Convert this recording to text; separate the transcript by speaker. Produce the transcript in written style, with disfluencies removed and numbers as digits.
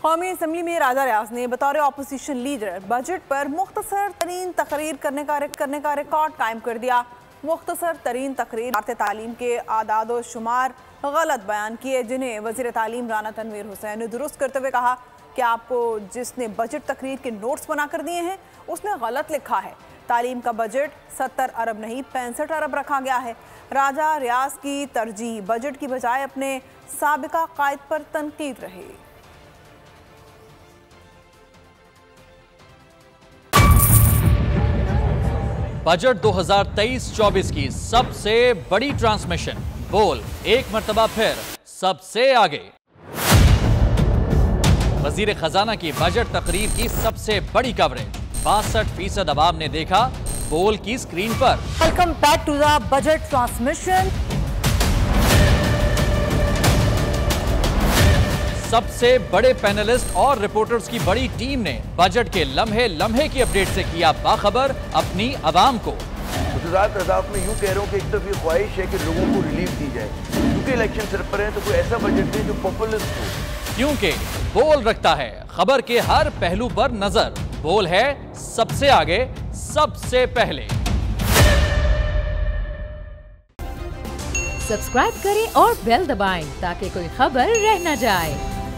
Speaker 1: कौमी असम्बली में राजा रियाज ने बतौर अपोजिशन लीडर बजट पर मुख्तसर तरीन तकरीर करने का रिकॉर्ड कायम कर दिया। मुख्तसर तरीन तकरीर वजारत तालीम के आदाद व शुमार गलत बयान किए, जिन्हें वज़ीर तालीम राना तनवीर हुसैन ने दुरुस्त करते हुए कहा कि आपको जिसने बजट तकरीर के नोट्स बनाकर दिए हैं उसने गलत लिखा है। तालीम का बजट 70 अरब नहीं 65 अरब रखा गया है। राजा रियाज की तरजीह बजट की बजाय अपने साबिका कायद पर तनकीद रही।
Speaker 2: बजट 2023-24 की सबसे बड़ी ट्रांसमिशन, बोल एक मर्तबा फिर सबसे आगे। वजीर खजाना की बजट तकरीर की सबसे बड़ी कवरेज, 62% अवाम ने देखा बोल की स्क्रीन पर।
Speaker 1: Welcome back to the budget transmission.
Speaker 2: सबसे बड़े पैनलिस्ट और रिपोर्टर्स की बड़ी टीम ने बजट के लम्हे लम्हे की अपडेट से किया बाखबर अपनी आवाम को।
Speaker 3: अदाफ में यूं कह रहा हूं कि एक तरफ ये ख्वाहिश है कि लोगों को रिलीफ दी जाए, क्योंकि इलेक्शन सर पर है, तो कोई ऐसा बजट दे जो पॉपुलिस्ट हो।
Speaker 2: क्योंकि बोल रखता है खबर के हर पहलू पर नजर, बोल है सबसे आगे सबसे पहले।
Speaker 4: सब्सक्राइब करें और बेल दबाएं ताकि कोई खबर रह न जाए।